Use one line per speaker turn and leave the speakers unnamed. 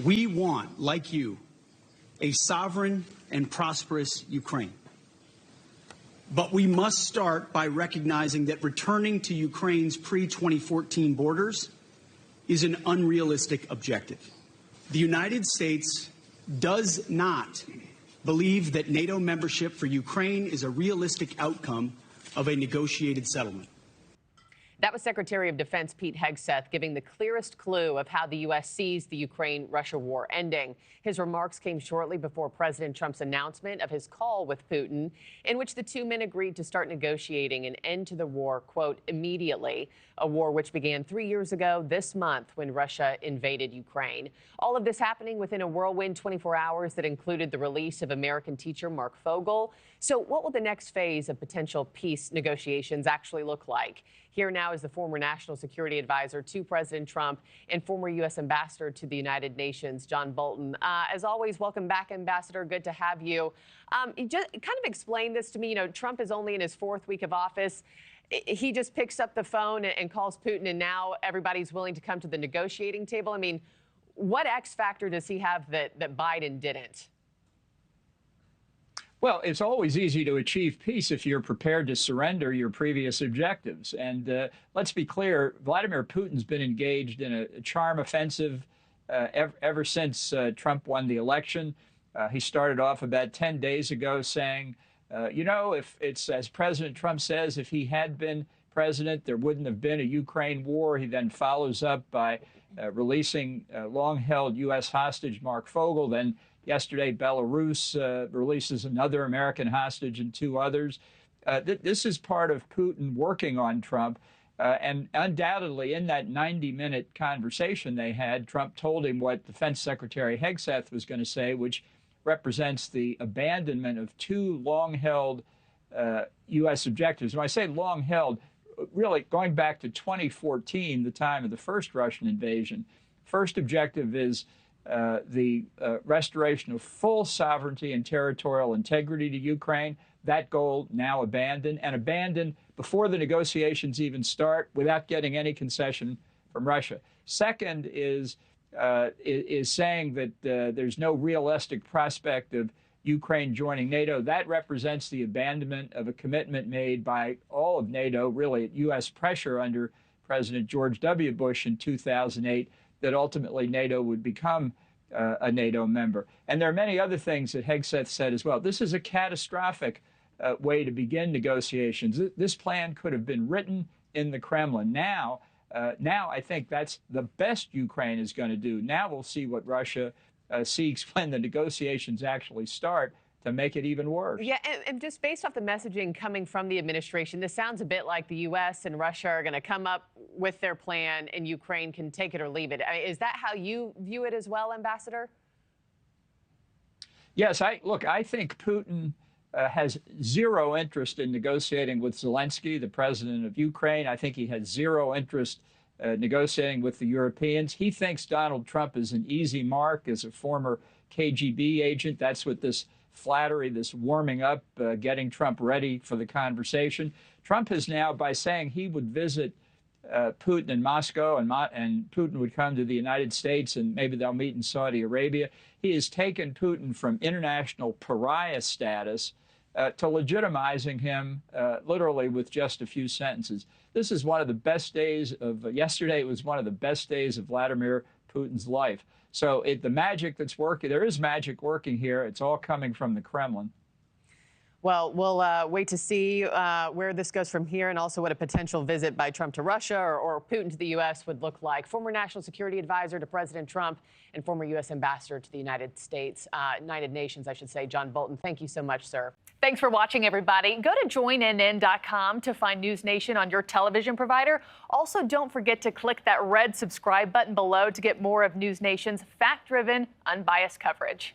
We want, like you, a sovereign and prosperous Ukraine. But we must start by recognizing that returning to Ukraine's pre-2014 borders is an unrealistic objective. The United States does not believe that NATO membership for Ukraine is a realistic outcome of a negotiated settlement.
That was Secretary of Defense Pete Hegseth giving the clearest clue of how the U.S. sees the Ukraine-Russia war ending. His remarks came shortly before President Trump's announcement of his call with Putin, in which the two men agreed to start negotiating an end to the war, quote, immediately, a war which began 3 years ago this month when Russia invaded Ukraine. All of this happening within a whirlwind 24 hours that included the release of American teacher Mark Fogel. So what will the next phase of potential peace negotiations actually look like? Here now is the former National Security Advisor to President Trump and former U.S. Ambassador to the United Nations, John Bolton. As always, welcome back, Ambassador. Good to have you. Just kind of explain this to me. You know, Trump is only in his 4th week of office. He just picks up the phone and calls Putin, and now everybody's willing to come to the negotiating table. I mean, what X factor does he have that Biden didn't?
Well, it's always easy to achieve peace if you're prepared to surrender your previous objectives. And let's be clear, Vladimir Putin's been engaged in a charm offensive ever since Trump won the election. He started off about 10 days ago saying, you know, if it's as President Trump says, if he had been president, there wouldn't have been a Ukraine war. He then follows up by releasing long-held U.S. hostage Mark Fogel. Then yesterday, Belarus releases another American hostage and 2 others. This is part of Putin working on Trump. And undoubtedly, in that 90-minute conversation they had, Trump told him what Defense Secretary Hegseth was going to say, which represents the abandonment of 2 long-held U.S. objectives. When I say long-held, really going back to 2014, the time of the first Russian invasion, first objective is the restoration of full sovereignty and territorial integrity to Ukraine. That goal now abandoned, and abandoned before the negotiations even start without getting any concession from Russia. Second is saying that there's no realistic prospect of Ukraine joining NATO. That represents the abandonment of a commitment made by all of NATO, really at U.S. pressure under President George W. Bush in 2008, that ultimately NATO would become a NATO member. And there are many other things that Hegseth said as well. This is a catastrophic way to begin negotiations. This plan could have been written in the Kremlin. Now I think that's the best Ukraine is going to do. Now we'll see what Russia seeks when the negotiations actually start to make it even worse.
Yeah, and just based off the messaging coming from the administration, this sounds a bit like the U.S. and Russia are going to come up with their plan and Ukraine can take it or leave it. I mean, is that how you view it as well, Ambassador?
Yes, I think Putin has zero interest in negotiating with Zelensky, the president of Ukraine. I think he has zero interest negotiating with the Europeans. He thinks Donald Trump is an easy mark as a former KGB agent. That's what this flattery, this warming up, getting Trump ready for the conversation. Trump has now, by saying he would visit Putin in Moscow and Putin would come to the United States and maybe they'll meet in Saudi Arabia, he has taken Putin from international pariah status to legitimizing him literally with just a few sentences. This is one of the best days of, yesterday was one of the best days of Vladimir Putin's life. So the magic that's working, there is magic working here. It's all coming from the Kremlin.
Well, we'll wait to see where this goes from here and also what a potential visit by Trump to Russia or Putin to the U.S. would look like. Former National Security Advisor to President Trump and former U.S. Ambassador to the United Nations, I should say, John Bolton. Thank you so much, sir. Thanks for watching, everybody. Go to joinnn.com to find NewsNation on your television provider. Also, don't forget to click that red subscribe button below to get more of NewsNation's fact-driven, unbiased coverage.